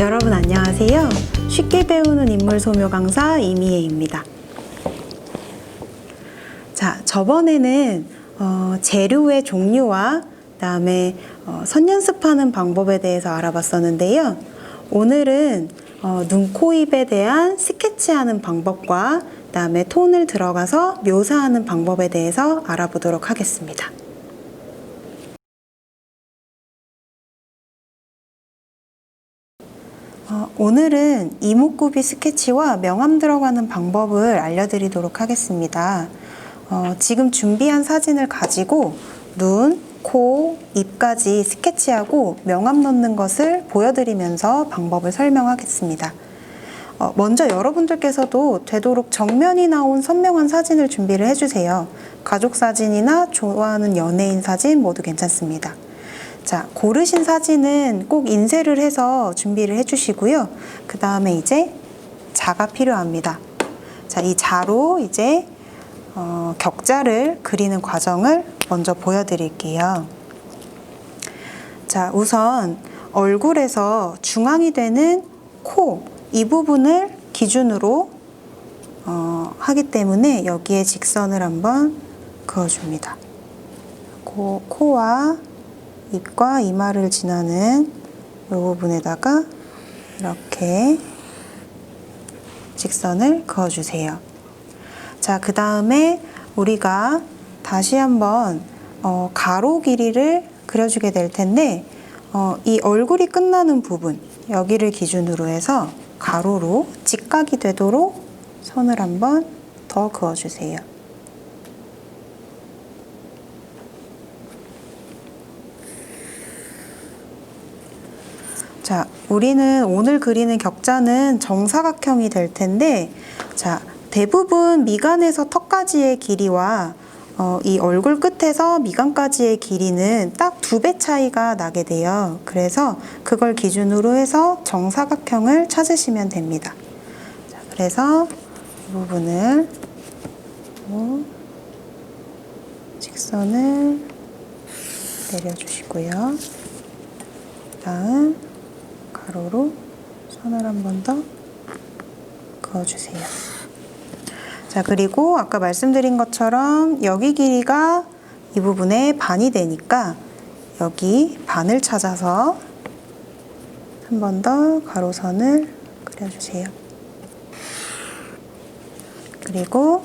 여러분 안녕하세요. 쉽게 배우는 인물 소묘 강사 이미애입니다. 자, 저번에는 재료의 종류와 그다음에 선 연습하는 방법에 대해서 알아봤었는데요. 오늘은 눈, 코, 입에 대한 스케치하는 방법과 그다음에 톤을 들어가서 묘사하는 방법에 대해서 알아보도록 하겠습니다. 오늘은 이목구비 스케치와 명암 들어가는 방법을 알려드리도록 하겠습니다. 지금 준비한 사진을 가지고 눈, 코, 입까지 스케치하고 명암 넣는 것을 보여드리면서 방법을 설명하겠습니다. 먼저 여러분들께서도 되도록 정면이 나온 선명한 사진을 준비를 해주세요. 가족 사진이나 좋아하는 연예인 사진 모두 괜찮습니다. 자, 고르신 사진은 꼭 인쇄를 해서 준비를 해주시고요. 그 다음에 이제 자가 필요합니다. 자, 이 자로 이제 격자를 그리는 과정을 먼저 보여드릴게요. 자, 우선 얼굴에서 중앙이 되는 코, 이 부분을 기준으로 하기 때문에 여기에 직선을 한번 그어줍니다. 코와 입과 이마를 지나는 이 부분에다가 이렇게 직선을 그어주세요. 자, 그 다음에 우리가 다시 한번 가로 길이를 그려주게 될 텐데 이 얼굴이 끝나는 부분, 여기를 기준으로 해서 가로로 직각이 되도록 선을 한번 더 그어주세요. 자, 우리는 오늘 그리는 격자는 정사각형이 될 텐데, 자, 대부분 미간에서 턱까지의 길이와 이 얼굴 끝에서 미간까지의 길이는 딱 2배 차이가 나게 돼요. 그래서 그걸 기준으로 해서 정사각형을 찾으시면 됩니다. 자, 그래서 이 부분을 직선을 내려주시고요. 다음 가로로 선을 한 번 더 그어주세요. 자, 그리고 아까 말씀드린 것처럼 여기 길이가 이 부분의 반이 되니까 여기 반을 찾아서 한 번 더 가로선을 그려주세요. 그리고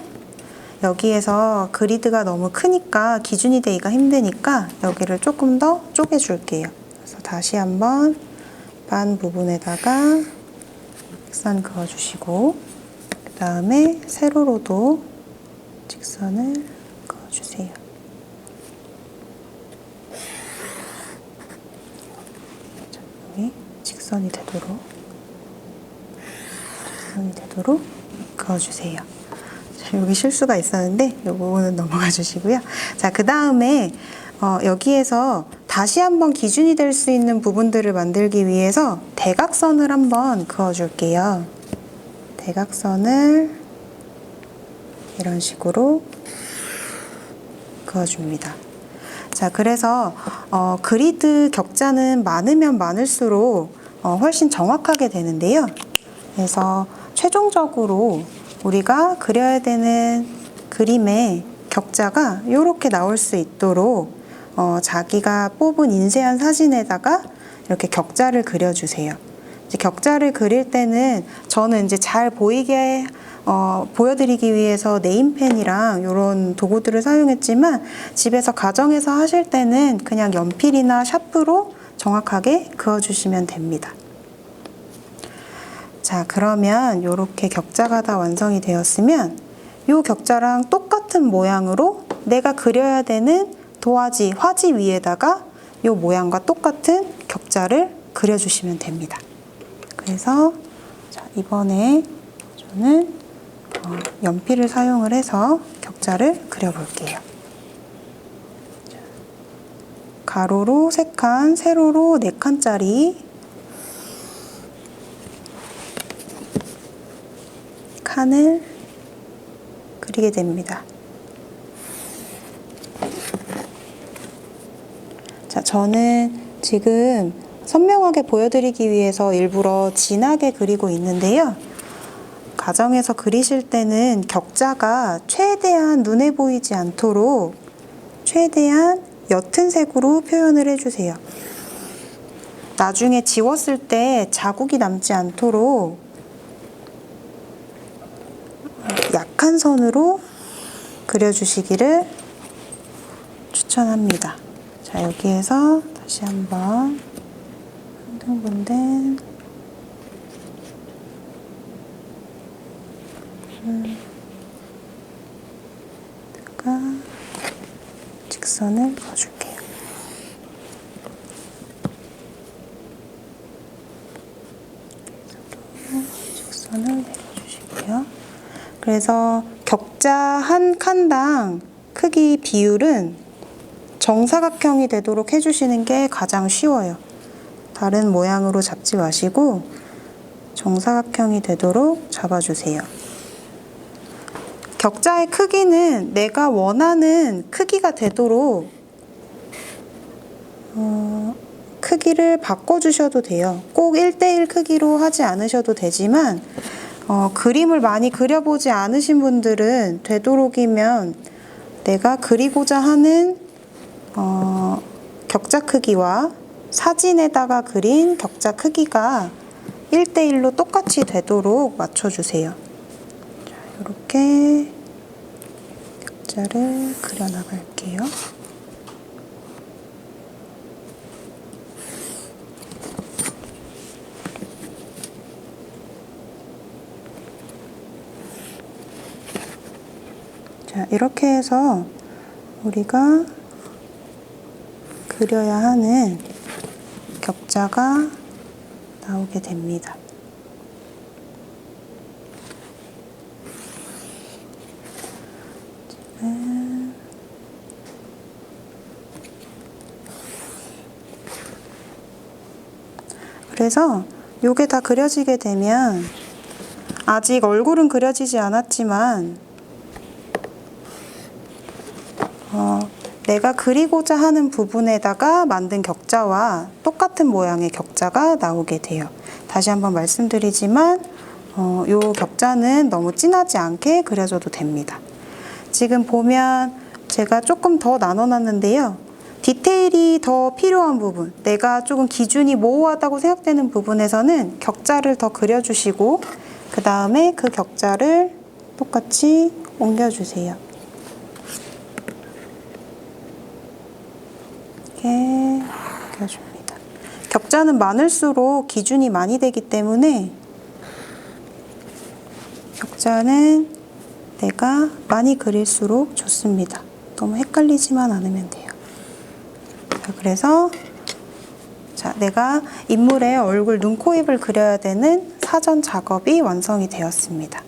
여기에서 그리드가 너무 크니까 기준이 되기가 힘드니까 여기를 조금 더 쪼개줄게요. 그래서 다시 한번 반 부분에다가 직선 그어주시고 그 다음에 세로로도 직선을 그어주세요. 여기 직선이 되도록 그어주세요. 자, 여기 실수가 있었는데 이 부분은 넘어가 주시고요. 자, 그 다음에 여기에서 다시 한번 기준이 될 수 있는 부분들을 만들기 위해서 대각선을 한번 그어줄게요. 대각선을 이런 식으로 그어줍니다. 자, 그래서 그리드 격자는 많으면 많을수록 훨씬 정확하게 되는데요. 그래서 최종적으로 우리가 그려야 되는 그림의 격자가 이렇게 나올 수 있도록 자기가 뽑은 인쇄한 사진에다가 이렇게 격자를 그려주세요. 이제 격자를 그릴 때는 저는 이제 잘 보이게 보여드리기 위해서 네임펜이랑 이런 도구들을 사용했지만 집에서 가정에서 하실 때는 그냥 연필이나 샤프로 정확하게 그어주시면 됩니다. 자, 그러면 이렇게 격자가 다 완성이 되었으면 이 격자랑 똑같은 모양으로 내가 그려야 되는 도화지, 화지 위에다가 이 모양과 똑같은 격자를 그려주시면 됩니다. 그래서 자, 이번에 저는 연필을 사용을 해서 격자를 그려볼게요. 가로로 3칸, 세로로 4칸짜리 칸을 그리게 됩니다. 자, 저는 지금 선명하게 보여드리기 위해서 일부러 진하게 그리고 있는데요. 가정에서 그리실 때는 격자가 최대한 눈에 보이지 않도록 최대한 옅은 색으로 표현을 해주세요. 나중에 지웠을 때 자국이 남지 않도록 약한 선으로 그려주시기를 추천합니다. 자, 여기에서 다시 한번 한등분된 직선을 그어줄게요. 직선을 내려주시고요. 그래서 격자 한 칸당 크기 비율은 정사각형이 되도록 해주시는 게 가장 쉬워요. 다른 모양으로 잡지 마시고 정사각형이 되도록 잡아주세요. 격자의 크기는 내가 원하는 크기가 되도록 크기를 바꿔주셔도 돼요. 꼭 1:1 크기로 하지 않으셔도 되지만 그림을 많이 그려보지 않으신 분들은 되도록이면 내가 그리고자 하는 격자 크기와 사진에다가 그린 격자 크기가 1:1로 똑같이 되도록 맞춰주세요. 자, 이렇게 격자를 그려나갈게요. 자, 이렇게 해서 우리가 그려야 하는 격자가 나오게 됩니다. 그래서 요게 다 그려지게 되면 아직 얼굴은 그려지지 않았지만 내가 그리고자 하는 부분에다가 만든 격자와 똑같은 모양의 격자가 나오게 돼요. 다시 한번 말씀드리지만 요 격자는 너무 진하지 않게 그려줘도 됩니다. 지금 보면 제가 조금 더 나눠놨는데요. 디테일이 더 필요한 부분, 내가 조금 기준이 모호하다고 생각되는 부분에서는 격자를 더 그려주시고 그 다음에 그 격자를 똑같이 옮겨주세요. 이렇게 옮겨줍니다. 격자는 많을수록 기준이 많이 되기 때문에 격자는 내가 많이 그릴수록 좋습니다. 너무 헷갈리지만 않으면 돼요. 자, 그래서 내가 인물의 얼굴, 눈, 코, 입을 그려야 되는 사전 작업이 완성이 되었습니다.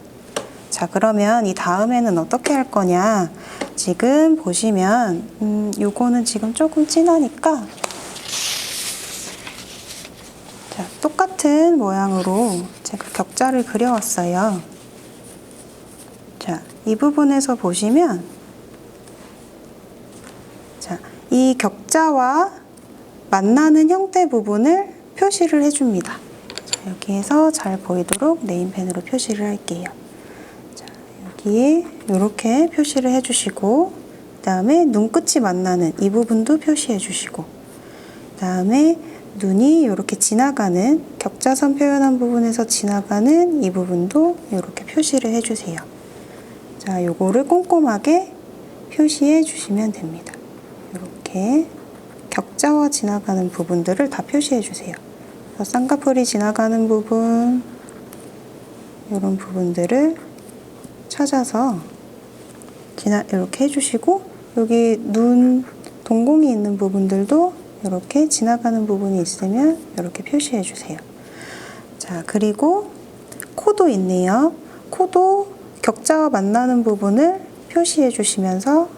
자, 그러면 이 다음에는 어떻게 할 거냐? 지금 보시면 요거는 지금 조금 진하니까 자, 똑같은 모양으로 제가 격자를 그려왔어요. 자, 이 부분에서 보시면 자, 이 격자와 만나는 형태 부분을 표시를 해줍니다. 자, 여기에서 잘 보이도록 네임펜으로 표시를 할게요. 자, 여기에 이렇게 표시를 해주시고 그 다음에 눈끝이 만나는 이 부분도 표시해 주시고 그 다음에 눈이 이렇게 지나가는 격자선 표현한 부분에서 지나가는 이 부분도 이렇게 표시를 해주세요. 자, 요거를 꼼꼼하게 표시해 주시면 됩니다. 이렇게 격자와 지나가는 부분들을 다 표시해 주세요. 쌍꺼풀이 지나가는 부분, 이런 부분들을 찾아서 이렇게 해주시고 여기 눈 동공이 있는 부분들도 이렇게 지나가는 부분이 있으면 이렇게 표시해 주세요. 자, 그리고 코도 있네요. 코도 격자와 만나는 부분을 표시해 주시면서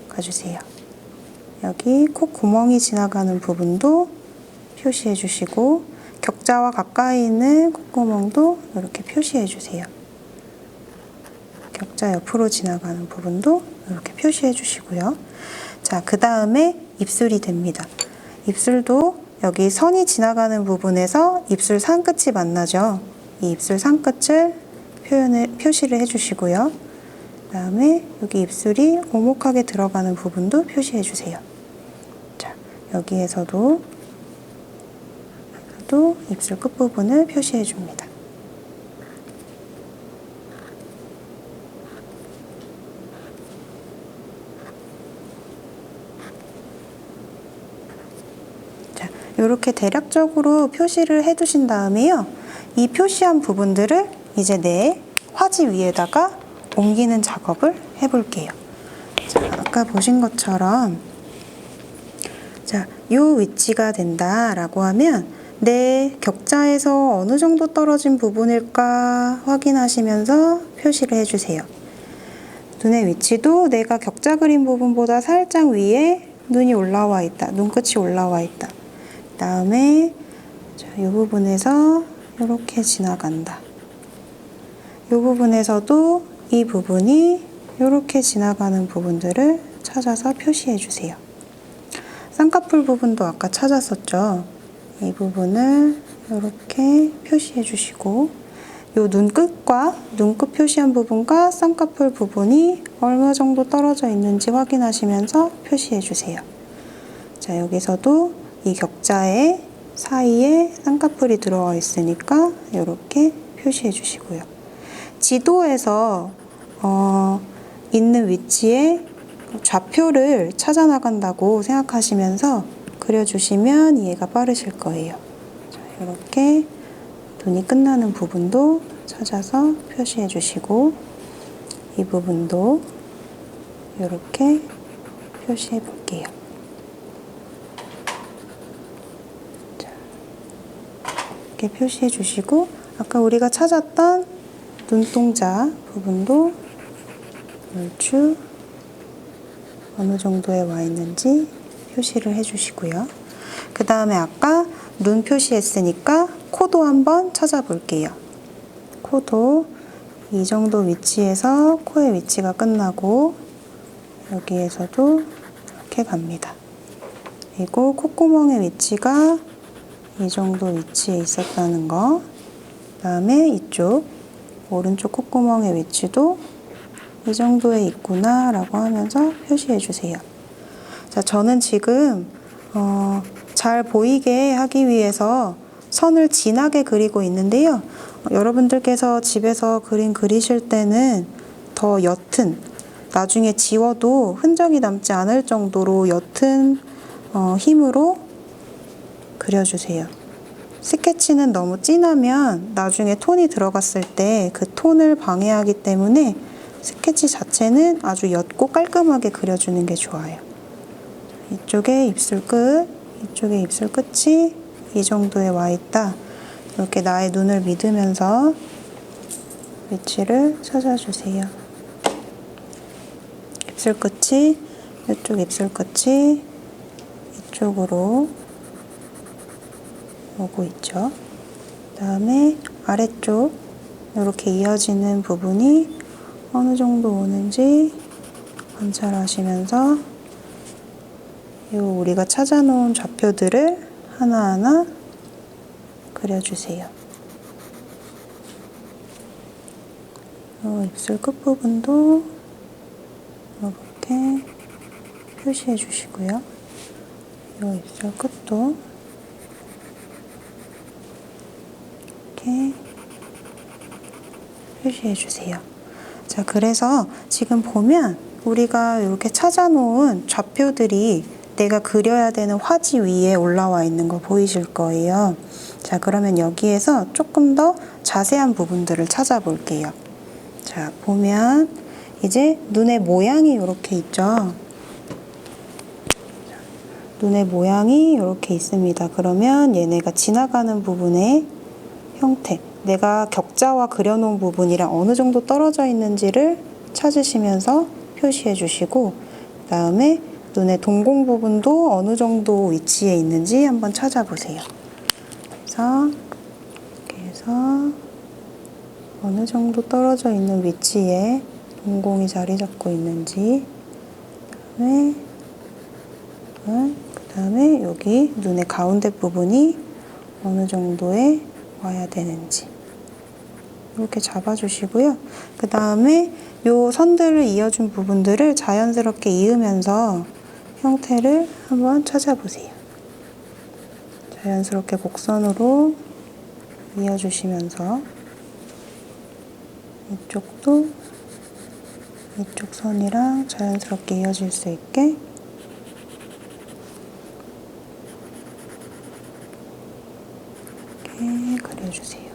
가주세요. 여기 콧구멍이 지나가는 부분도 표시해 주시고 격자와 가까이 있는 콧구멍도 이렇게 표시해 주세요. 격자 옆으로 지나가는 부분도 이렇게 표시해 주시고요. 자, 그 다음에 입술이 됩니다. 입술도 여기 선이 지나가는 부분에서 입술 상끝이 만나죠. 이 입술 상끝을 표시를 해주시고요. 그 다음에 여기 입술이 오목하게 들어가는 부분도 표시해 주세요. 자, 여기에서도 입술 끝부분을 표시해 줍니다. 자, 이렇게 대략적으로 표시를 해 두신 다음에요. 이 표시한 부분들을 이제 내 화지 위에다가 옮기는 작업을 해볼게요. 자, 아까 보신 것처럼 자, 요 위치가 된다라고 하면 내 격자에서 어느 정도 떨어진 부분일까 확인하시면서 표시를 해주세요. 눈의 위치도 내가 격자 그린 부분보다 살짝 위에 눈이 올라와 있다. 눈끝이 올라와 있다. 그 다음에 이 부분에서 이렇게 지나간다. 이 부분에서도 이 부분이 이렇게 지나가는 부분들을 찾아서 표시해 주세요. 쌍꺼풀 부분도 아까 찾았었죠. 이 부분을 이렇게 표시해 주시고 이 눈끝과 눈끝 표시한 부분과 쌍꺼풀 부분이 얼마 정도 떨어져 있는지 확인하시면서 표시해 주세요. 자, 여기서도 이 격자의 사이에 쌍꺼풀이 들어와 있으니까 이렇게 표시해 주시고요. 지도에서 있는 위치에 좌표를 찾아 나간다고 생각하시면서 그려주시면 이해가 빠르실 거예요. 자, 이렇게 눈이 끝나는 부분도 찾아서 표시해 주시고 이 부분도 이렇게 표시해 볼게요. 자, 이렇게 표시해 주시고 아까 우리가 찾았던 눈동자 부분도 얼추 어느 정도에 와 있는지 표시를 해주시고요. 그 다음에 아까 눈 표시했으니까 코도 한번 찾아볼게요. 코도 이 정도 위치에서 코의 위치가 끝나고 여기에서도 이렇게 갑니다. 그리고 콧구멍의 위치가 이 정도 위치에 있었다는 거. 그 다음에 이쪽 오른쪽 콧구멍의 위치도 이 정도에 있구나 라고 하면서 표시해 주세요. 자, 저는 지금 잘 보이게 하기 위해서 선을 진하게 그리고 있는데요. 여러분들께서 집에서 그림 그리실 때는 더 옅은, 나중에 지워도 흔적이 남지 않을 정도로 옅은 힘으로 그려주세요. 스케치는 너무 진하면 나중에 톤이 들어갔을 때 그 톤을 방해하기 때문에 스케치 자체는 아주 옅고 깔끔하게 그려주는 게 좋아요. 이쪽에 입술 끝, 이쪽에 입술 끝이 이 정도에 와 있다. 이렇게 나의 눈을 믿으면서 위치를 찾아주세요. 입술 끝이, 이쪽 입술 끝이 이쪽으로 오고 있죠. 그 다음에 아래쪽 이렇게 이어지는 부분이 어느 정도 오는지 관찰하시면서 우리가 찾아놓은 좌표들을 하나하나 그려주세요. 입술 끝부분도 이렇게 표시해 주시고요. 입술 끝도 이렇게 표시해 주세요. 자, 그래서 지금 보면 우리가 이렇게 찾아놓은 좌표들이 내가 그려야 되는 화지 위에 올라와 있는 거 보이실 거예요. 자, 그러면 여기에서 조금 더 자세한 부분들을 찾아볼게요. 자, 보면 이제 눈의 모양이 이렇게 있죠. 눈의 모양이 이렇게 있습니다. 그러면 얘네가 지나가는 부분의 형태, 내가 격자와 그려놓은 부분이랑 어느 정도 떨어져 있는지를 찾으시면서 표시해 주시고, 그 다음에 눈의 동공 부분도 어느 정도 위치에 있는지 한번 찾아보세요. 그래서 이렇게 해서 어느 정도 떨어져 있는 위치에 동공이 자리 잡고 있는지, 그 그다음에 여기 눈의 가운데 부분이 어느 정도에 와야 되는지 이렇게 잡아주시고요. 그 다음에 요 선들을 이어준 부분들을 자연스럽게 이으면서 형태를 한번 찾아보세요. 자연스럽게 곡선으로 이어주시면서 이쪽도 이쪽 선이랑 자연스럽게 이어질 수 있게 이렇게 그려주세요.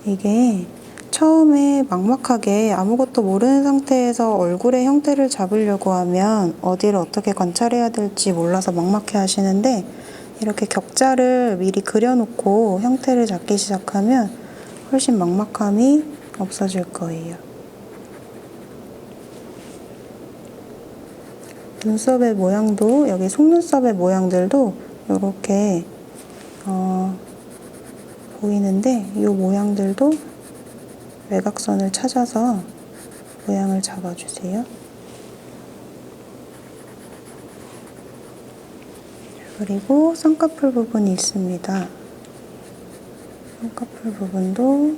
이게 처음에 막막하게 아무것도 모르는 상태에서 얼굴의 형태를 잡으려고 하면 어디를 어떻게 관찰해야 될지 몰라서 막막해 하시는데 이렇게 격자를 미리 그려놓고 형태를 잡기 시작하면 훨씬 막막함이 없어질 거예요. 눈썹의 모양도 여기 속눈썹의 모양들도 이렇게 보이는데 이 모양들도 외곽선을 찾아서 모양을 잡아주세요. 그리고 쌍꺼풀 부분이 있습니다. 쌍꺼풀 부분도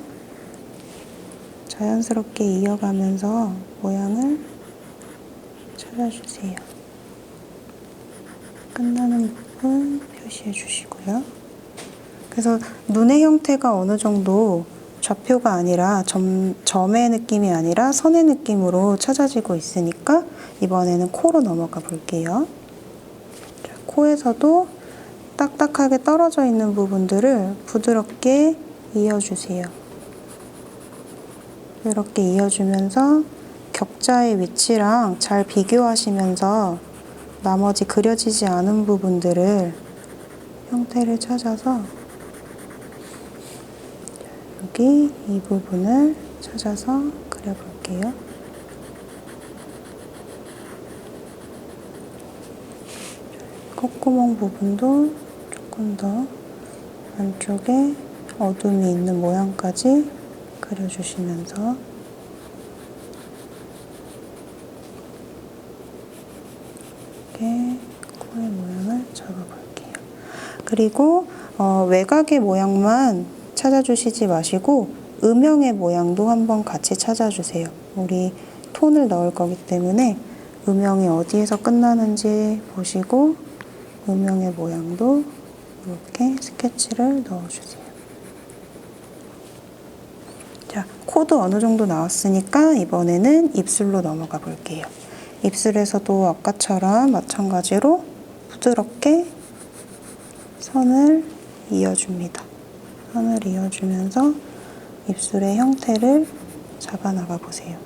자연스럽게 이어가면서 모양을 찾아주세요. 끝나는 부분 표시해 주시고요. 그래서 눈의 형태가 어느 정도 좌표가 아니라 점의 느낌이 아니라 선의 느낌으로 찾아지고 있으니까 이번에는 코로 넘어가 볼게요. 자, 코에서도 딱딱하게 떨어져 있는 부분들을 부드럽게 이어주세요. 이렇게 이어주면서 격자의 위치랑 잘 비교하시면서 나머지 그려지지 않은 부분들을 형태를 찾아서 여기 이 부분을 찾아서 그려볼게요. 콧구멍 부분도 조금 더 안쪽에 어둠이 있는 모양까지 그려주시면서 이렇게 코의 모양을 잡아볼게요. 그리고 외곽의 모양만 찾아주시지 마시고 음영의 모양도 한번 같이 찾아주세요. 우리 톤을 넣을 거기 때문에 음영이 어디에서 끝나는지 보시고 음영의 모양도 이렇게 스케치를 넣어주세요. 자, 코도 어느 정도 나왔으니까 이번에는 입술로 넘어가 볼게요. 입술에서도 아까처럼 마찬가지로 부드럽게 선을 이어줍니다. 선을 이어주면서 입술의 형태를 잡아나가 보세요.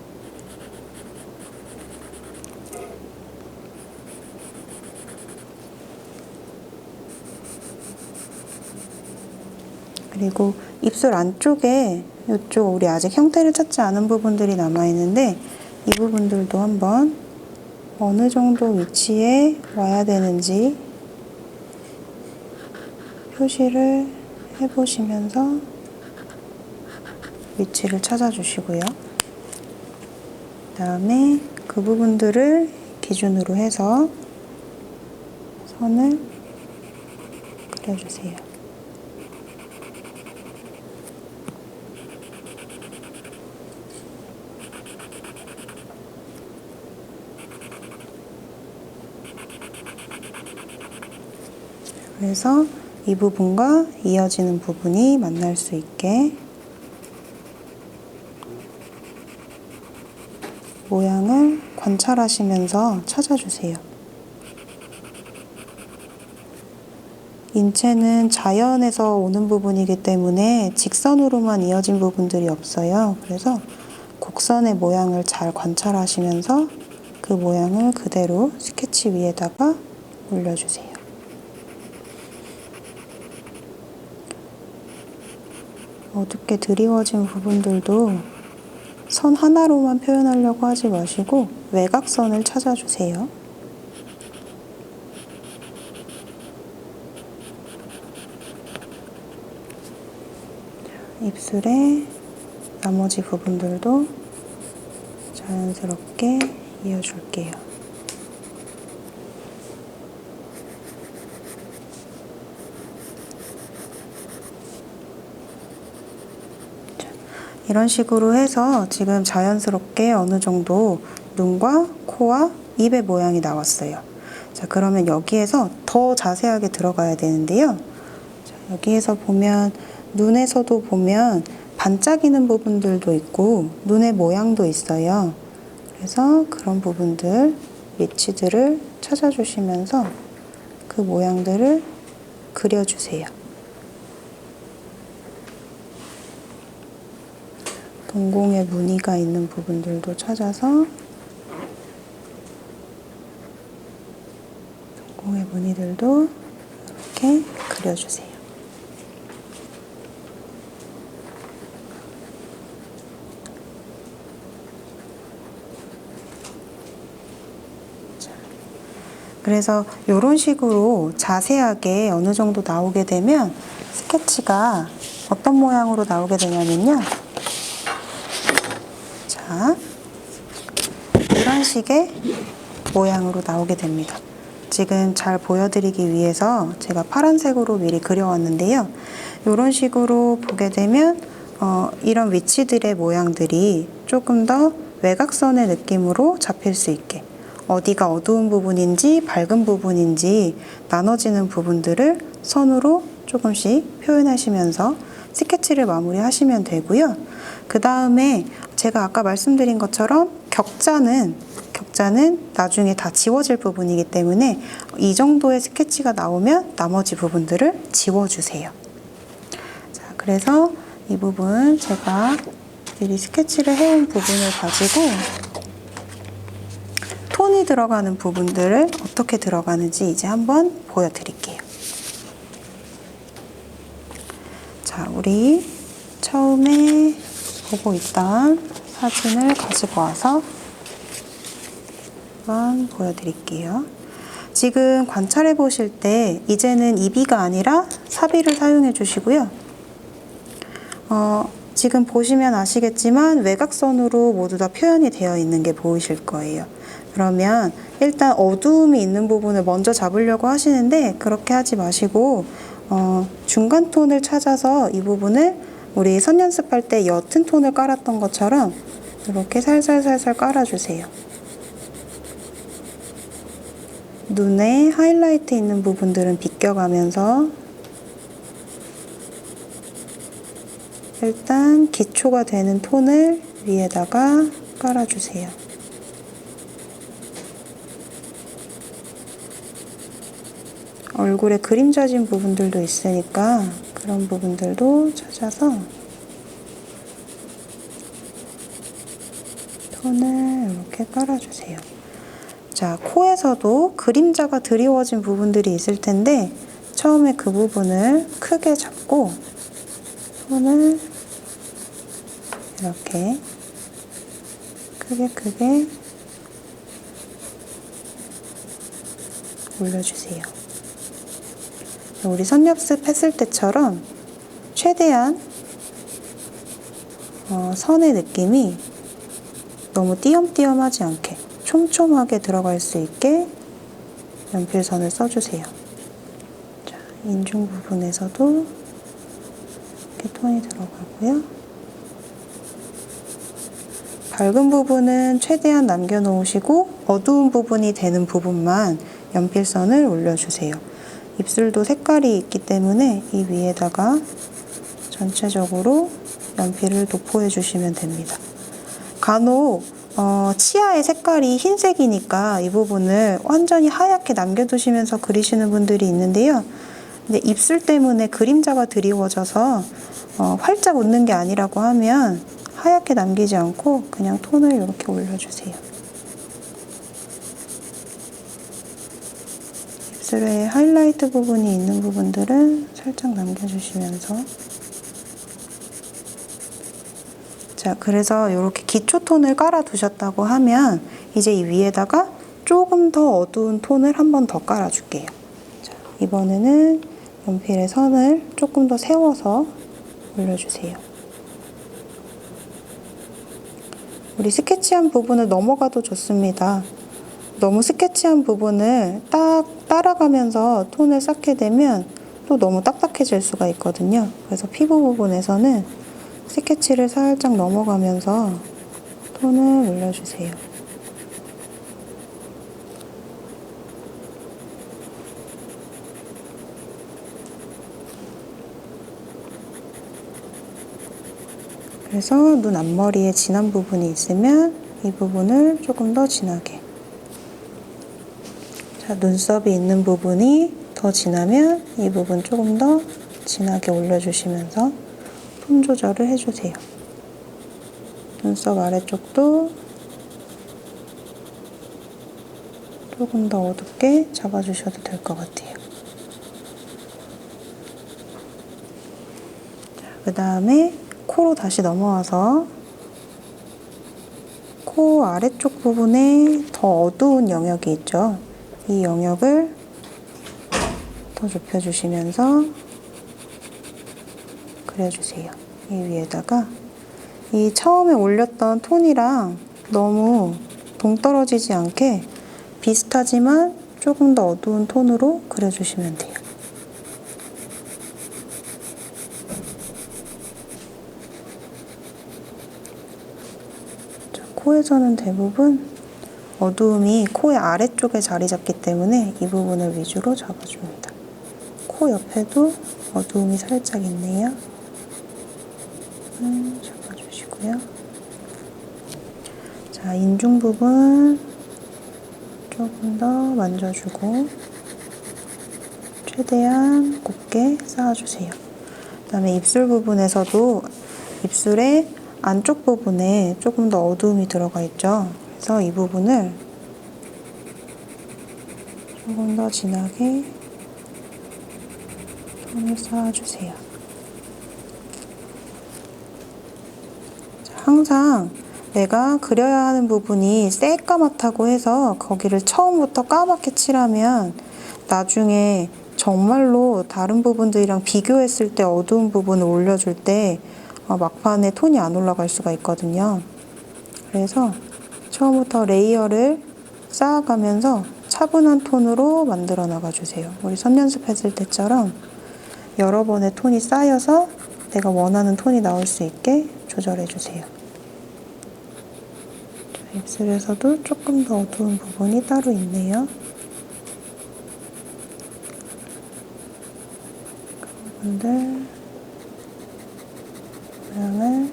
그리고 입술 안쪽에 이쪽 우리 아직 형태를 찾지 않은 부분들이 남아있는데 이 부분들도 한번 어느 정도 위치에 와야 되는지 표시를 해보시면서 위치를 찾아주시고요. 그 다음에 그 부분들을 기준으로 해서 선을 그려주세요. 그래서 이 부분과 이어지는 부분이 만날 수 있게 모양을 관찰하시면서 찾아주세요. 인체는 자연에서 오는 부분이기 때문에 직선으로만 이어진 부분들이 없어요. 그래서 곡선의 모양을 잘 관찰하시면서 그 모양을 그대로 스케치 위에다가 올려주세요. 어둡게 드리워진 부분들도 선 하나로만 표현하려고 하지 마시고 외곽선을 찾아주세요. 입술의 나머지 부분들도 자연스럽게 이어줄게요. 이런 식으로 해서 지금 자연스럽게 어느 정도 눈과 코와 입의 모양이 나왔어요. 자, 그러면 여기에서 더 자세하게 들어가야 되는데요. 자, 여기에서 보면 눈에서도 보면 반짝이는 부분들도 있고 눈의 모양도 있어요. 그래서 그런 부분들, 위치들을 찾아주시면서 그 모양들을 그려주세요. 동공의 무늬가 있는 부분들도 찾아서 동공의 무늬들도 이렇게 그려주세요. 그래서 이런 식으로 자세하게 어느 정도 나오게 되면 스케치가 어떤 모양으로 나오게 되냐면요. 자, 이런 식의 모양으로 나오게 됩니다. 지금 잘 보여드리기 위해서 제가 파란색으로 미리 그려왔는데요. 이런 식으로 보게 되면 이런 위치들의 모양들이 조금 더 외곽선의 느낌으로 잡힐 수 있게 어디가 어두운 부분인지 밝은 부분인지 나눠지는 부분들을 선으로 조금씩 표현하시면서 스케치를 마무리하시면 되고요. 그 다음에 제가 아까 말씀드린 것처럼 격자는 나중에 다 지워질 부분이기 때문에 이 정도의 스케치가 나오면 나머지 부분들을 지워주세요. 자, 그래서 이 부분 제가 미리 스케치를 해온 부분을 가지고 톤이 들어가는 부분들을 어떻게 들어가는지 이제 한번 보여드릴게요. 자, 우리 처음에 보고 있던 사진을 가지고 와서 한번 보여드릴게요. 지금 관찰해 보실 때 이제는 2B가 아니라 4B를 사용해 주시고요. 지금 보시면 아시겠지만 외곽선으로 모두 다 표현이 되어 있는 게 보이실 거예요. 그러면 일단 어두움이 있는 부분을 먼저 잡으려고 하시는데 그렇게 하지 마시고 중간 톤을 찾아서 이 부분을 우리 선 연습할 때 옅은 톤을 깔았던 것처럼 이렇게 살살살살 깔아주세요. 눈에 하이라이트 있는 부분들은 비껴가면서 일단 기초가 되는 톤을 위에다가 깔아주세요. 얼굴에 그림자진 부분들도 있으니까 그런 부분들도 찾아서 톤을 이렇게 깔아주세요. 자, 코에서도 그림자가 드리워진 부분들이 있을 텐데 처음에 그 부분을 크게 잡고 톤을 이렇게 크게 올려주세요. 우리 선연습 했을 때처럼 최대한 선의 느낌이 너무 띄엄띄엄하지 않게 촘촘하게 들어갈 수 있게 연필선을 써주세요. 자, 인중 부분에서도 이렇게 톤이 들어가고요. 밝은 부분은 최대한 남겨놓으시고 어두운 부분이 되는 부분만 연필선을 올려주세요. 입술도 색깔이 있기 때문에 이 위에다가 전체적으로 연필을 도포해 주시면 됩니다. 간혹 치아의 색깔이 흰색이니까 이 부분을 완전히 하얗게 남겨두시면서 그리시는 분들이 있는데요. 근데 입술 때문에 그림자가 드리워져서 활짝 웃는 게 아니라고 하면 하얗게 남기지 않고 그냥 톤을 이렇게 올려주세요. 입술에 하이라이트 부분이 있는 부분들은 살짝 남겨주시면서 자, 그래서 이렇게 기초 톤을 깔아 두셨다고 하면 이제 이 위에다가 조금 더 어두운 톤을 한 번 더 깔아 줄게요. 자, 이번에는 연필의 선을 조금 더 세워서 올려주세요. 우리 스케치한 부분을 넘어가도 좋습니다. 너무 스케치한 부분을 딱 따라가면서 톤을 쌓게 되면 또 너무 딱딱해질 수가 있거든요. 그래서 피부 부분에서는 스케치를 살짝 넘어가면서 톤을 올려주세요. 그래서 눈 앞머리에 진한 부분이 있으면 이 부분을 조금 더 진하게, 자, 눈썹이 있는 부분이 더 진하면 이 부분 조금 더 진하게 올려주시면서 톤 조절을 해주세요. 눈썹 아래쪽도 조금 더 어둡게 잡아주셔도 될 것 같아요. 그 다음에 코로 다시 넘어와서 코 아래쪽 부분에 더 어두운 영역이 있죠. 이 영역을 더 좁혀주시면서 그려주세요. 이 위에다가 이 처음에 올렸던 톤이랑 너무 동떨어지지 않게 비슷하지만 조금 더 어두운 톤으로 그려주시면 돼요. 자, 코에서는 대부분 어두움이 코의 아래쪽에 자리 잡기 때문에 이 부분을 위주로 잡아줍니다. 코 옆에도 어두움이 살짝 있네요. 잡아주시고요. 자, 인중 부분 조금 더 만져주고 최대한 곱게 쌓아주세요. 그 다음에 입술 부분에서도 입술의 안쪽 부분에 조금 더 어두움이 들어가 있죠. 그래서 이 부분을 조금 더 진하게 톤을 쌓아주세요. 항상 내가 그려야 하는 부분이 새까맣다고 해서 거기를 처음부터 까맣게 칠하면 나중에 정말로 다른 부분들이랑 비교했을 때 어두운 부분을 올려줄 때 막판에 톤이 안 올라갈 수가 있거든요. 그래서 처음부터 레이어를 쌓아가면서 차분한 톤으로 만들어 나가주세요. 우리 선 연습했을 때처럼 여러 번의 톤이 쌓여서 내가 원하는 톤이 나올 수 있게 조절해주세요. 입술에서도 조금 더 어두운 부분이 따로 있네요. 그 부분들 모양을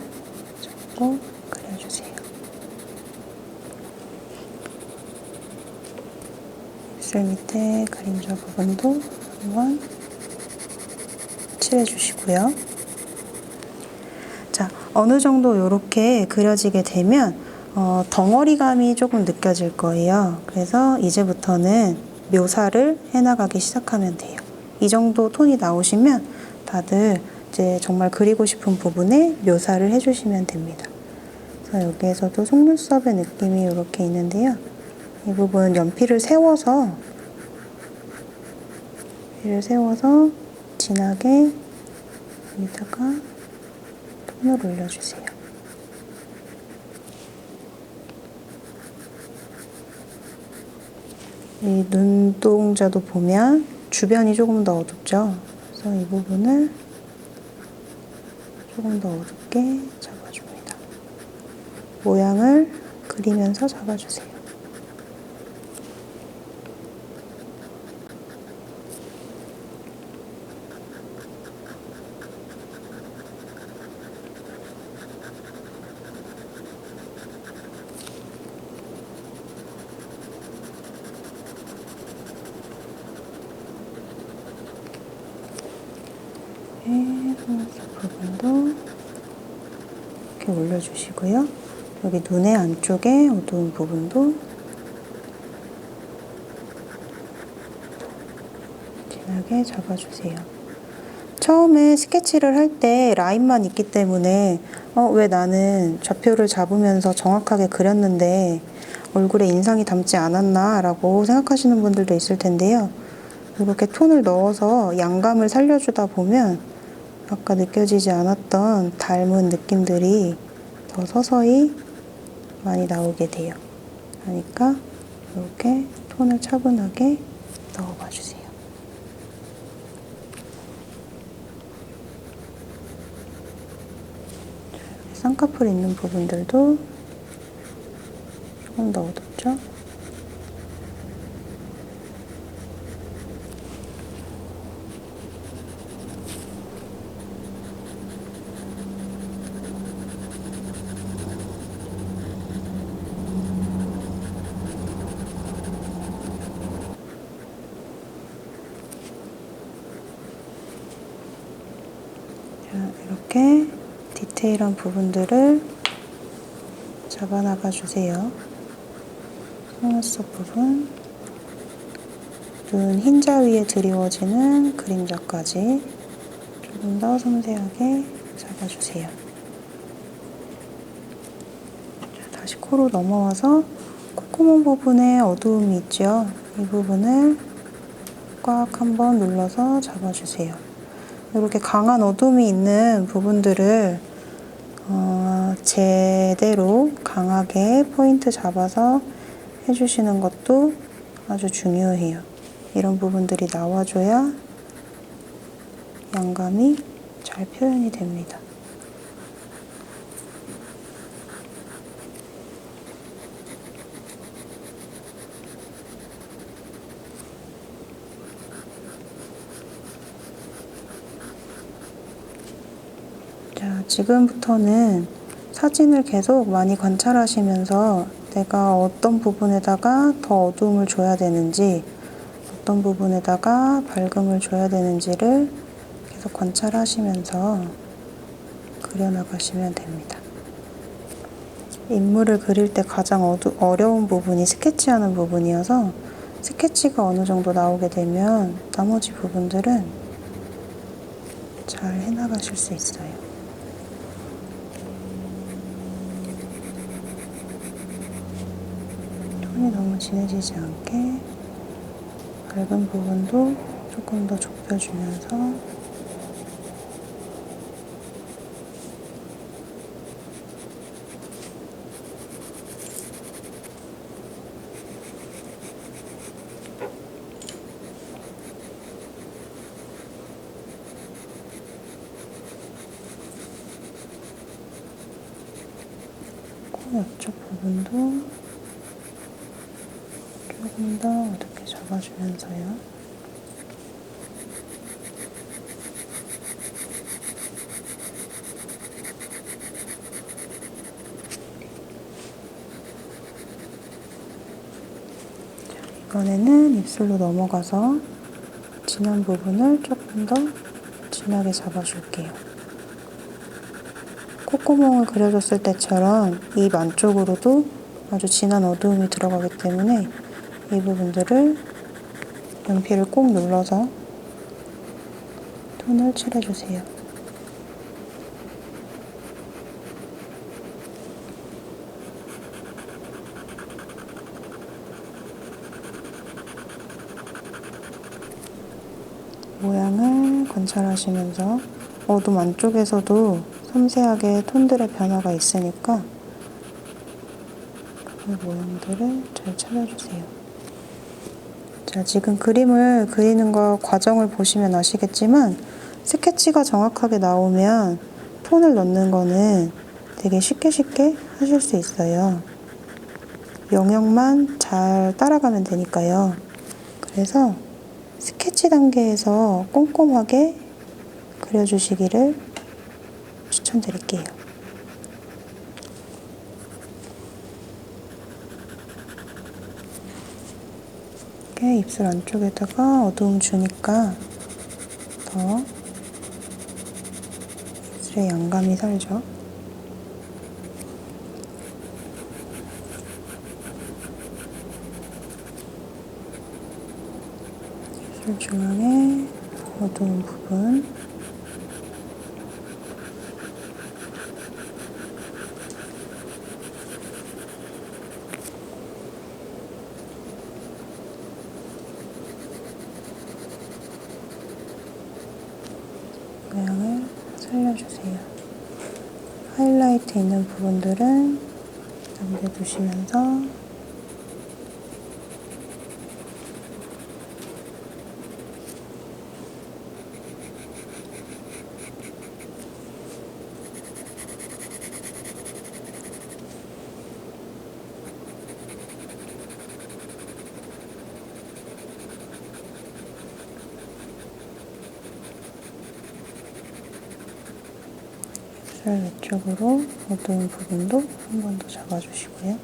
잡고 그려주세요. 입술 밑에 그림자 부분도 한번 칠해주시고요. 자, 어느 정도 이렇게 그려지게 되면 덩어리감이 조금 느껴질 거예요. 그래서 이제부터는 묘사를 해나가기 시작하면 돼요. 이 정도 톤이 나오시면 다들 이제 정말 그리고 싶은 부분에 묘사를 해주시면 됩니다. 그래서 여기에서도 속눈썹의 느낌이 이렇게 있는데요. 이 부분 연필을 세워서 진하게 여기다가 톤을 올려주세요. 이 눈동자도 보면 주변이 조금 더 어둡죠. 그래서 이 부분을 조금 더 어둡게 잡아줍니다. 모양을 그리면서 잡아주세요. 속눈썹 부분도 이렇게 올려주시고요. 여기 눈의 안쪽에 어두운 부분도 진하게 잡아주세요. 처음에 스케치를 할 때 라인만 있기 때문에 왜 나는 좌표를 잡으면서 정확하게 그렸는데 얼굴에 인상이 담지 않았나 라고 생각하시는 분들도 있을 텐데요. 이렇게 톤을 넣어서 양감을 살려주다 보면 아까 느껴지지 않았던 닮은 느낌들이 더 서서히 많이 나오게 돼요. 그러니까 이렇게 톤을 차분하게 넣어봐 주세요. 쌍꺼풀 있는 부분들도 조금 더 어둡죠? 자, 이렇게 디테일한 부분들을 잡아나가 주세요. 속눈썹 부분, 눈 흰자 위에 드리워지는 그림자까지 조금 더 섬세하게 잡아주세요. 자, 다시 코로 넘어와서 콧구멍 부분에 어두움이 있죠? 이 부분을 꽉 한번 눌러서 잡아주세요. 이렇게 강한 어둠이 있는 부분들을 제대로 강하게 포인트 잡아서 해주시는 것도 아주 중요해요. 이런 부분들이 나와줘야 양감이 잘 표현이 됩니다. 자, 지금부터는 사진을 계속 많이 관찰하시면서 내가 어떤 부분에다가 더 어두움을 줘야 되는지, 어떤 부분에다가 밝음을 줘야 되는지를 계속 관찰하시면서 그려나가시면 됩니다. 인물을 그릴 때 가장 어려운 부분이 스케치하는 부분이어서 스케치가 어느 정도 나오게 되면 나머지 부분들은 잘 해나가실 수 있어요. 톤이 너무 진해지지 않게 밝은 부분도 조금 더 좁혀주면서 코 옆쪽 부분도 조금 더 어둡게 잡아주면서요. 이번에는 입술로 넘어가서 진한 부분을 조금 더 진하게 잡아줄게요. 콧구멍을 그려줬을 때처럼 입 안쪽으로도 아주 진한 어두움이 들어가기 때문에 이 부분들을 연필을 꼭 눌러서 톤을 칠해주세요. 모양을 관찰하시면서 어둠 안쪽에서도 섬세하게 톤들의 변화가 있으니까 그 모양들을 잘 찾아주세요. 자, 지금 그림을 그리는 거 과정을 보시면 아시겠지만 스케치가 정확하게 나오면 톤을 넣는 거는 되게 쉽게 하실 수 있어요. 영역만 잘 따라가면 되니까요. 그래서 스케치 단계에서 꼼꼼하게 그려주시기를 추천드릴게요. 이렇게 입술 안쪽에다가 어두움 주니까 더 입술에 양감이 살죠. 입술 중앙에 어두운 부분, 모양을 살려주세요. 하이라이트 있는 부분들은 남겨두시면서 입술 위쪽으로 어두운 부분도 한 번 더 잡아주시고요.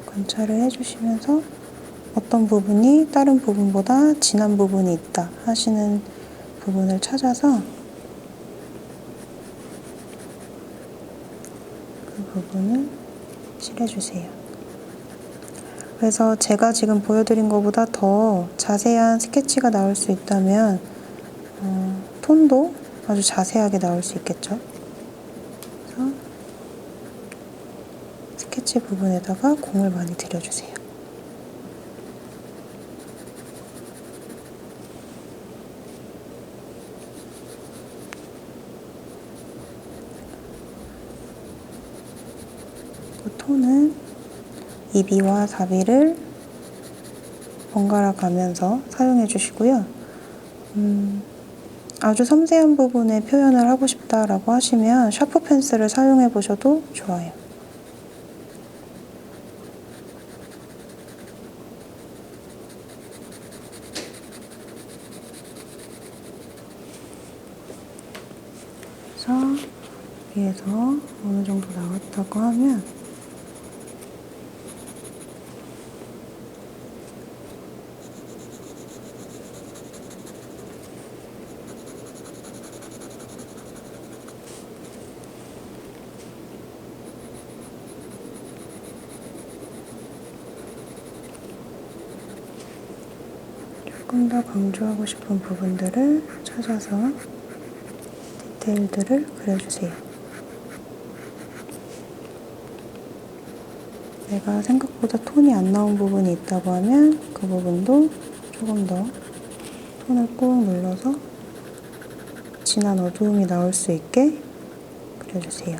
관찰을 해주시면서 어떤 부분이 다른 부분보다 진한 부분이 있다 하시는 부분을 찾아서 그 부분을 칠해주세요. 그래서 제가 지금 보여드린 것보다 더 자세한 스케치가 나올 수 있다면 톤도 아주 자세하게 나올 수 있겠죠. 그래서 스케치 부분에다가 공을 많이 들여주세요. 톤은 2B와 4B를 번갈아 가면서 사용해 주시고요. 아주 섬세한 부분에 표현을 하고 싶다라고 하시면 샤프 펜슬을 사용해 보셔도 좋아요. 그래서 위에서 어느 정도 나왔다고 하면 조금 더 강조하고 싶은 부분들을 찾아서 디테일들을 그려주세요. 내가 생각보다 톤이 안 나온 부분이 있다고 하면 그 부분도 조금 더 톤을 꾹 눌러서 진한 어두움이 나올 수 있게 그려주세요.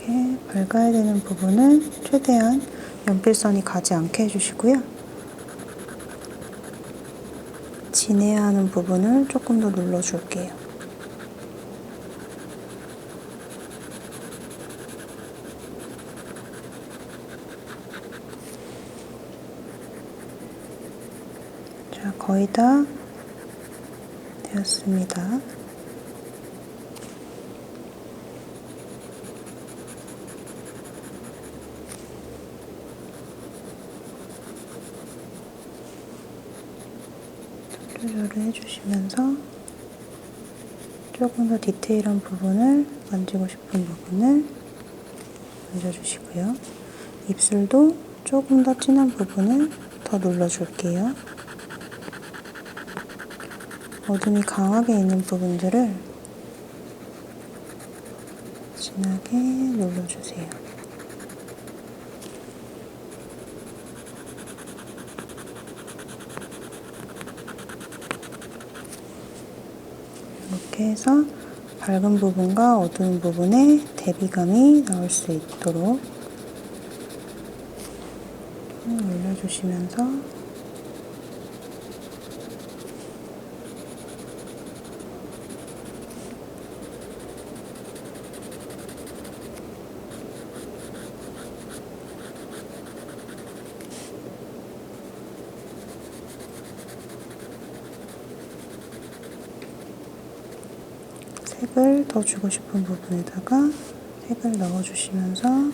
이렇게 밝아야 되는 부분은 최대한 연필선이 가지 않게 해주시고요. 진해야 하는 부분을 조금 더 눌러줄게요. 자, 거의 다 되었습니다. 조절을 해주시면서 조금 더 디테일한 부분을 만지고 싶은 부분을 만져주시고요. 입술도 조금 더 진한 부분을 더 눌러줄게요. 어둠이 강하게 있는 부분들을 진하게 눌러주세요. 이렇게 해서 밝은 부분과 어두운 부분의 대비감이 나올 수 있도록 올려주시면서 색을 더 주고 싶은 부분에다가 색을 넣어주시면서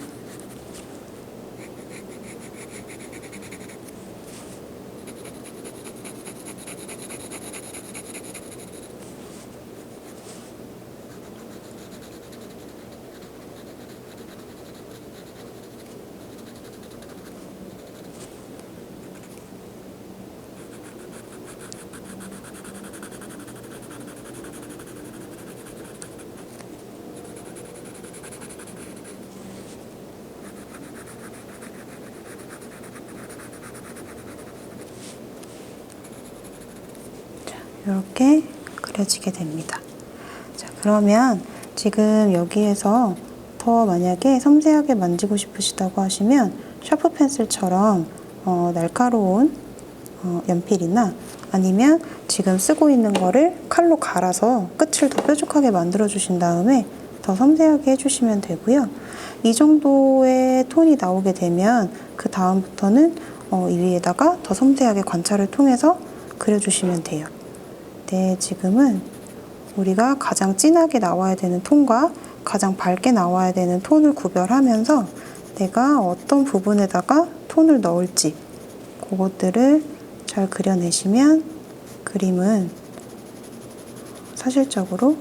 이렇게 그려지게 됩니다. 자, 그러면 지금 여기에서 더 만약에 섬세하게 만지고 싶으시다고 하시면 샤프 펜슬처럼 날카로운 연필이나 아니면 지금 쓰고 있는 거를 칼로 갈아서 끝을 더 뾰족하게 만들어 주신 다음에 더 섬세하게 해주시면 되고요. 이 정도의 톤이 나오게 되면 그 다음부터는 이 위에다가 더 섬세하게 관찰을 통해서 그려주시면 돼요. 네, 지금은 우리가 가장 진하게 나와야 되는 톤과 가장 밝게 나와야 되는 톤을 구별하면서 내가 어떤 부분에다가 톤을 넣을지 그것들을 잘 그려내시면 그림은 사실적으로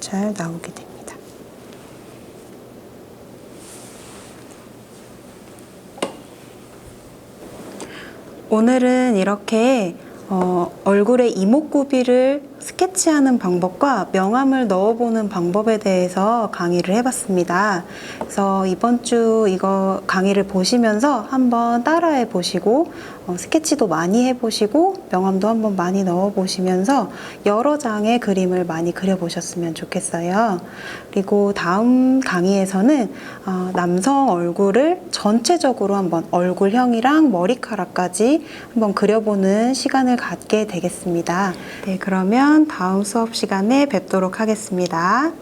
잘 나오게 됩니다. 오늘은 이렇게 얼굴에 이목구비를 스케치하는 방법과 명암을 넣어보는 방법에 대해서 강의를 해봤습니다. 그래서 이번 주 이거 강의를 보시면서 한번 따라해 보시고 스케치도 많이 해보시고 명암도 한번 많이 넣어보시면서 여러 장의 그림을 많이 그려보셨으면 좋겠어요. 그리고 다음 강의에서는 남성 얼굴을 전체적으로 한번 얼굴형이랑 머리카락까지 한번 그려보는 시간을 갖게 되겠습니다. 네, 그러면 다음 수업 시간에 뵙도록 하겠습니다.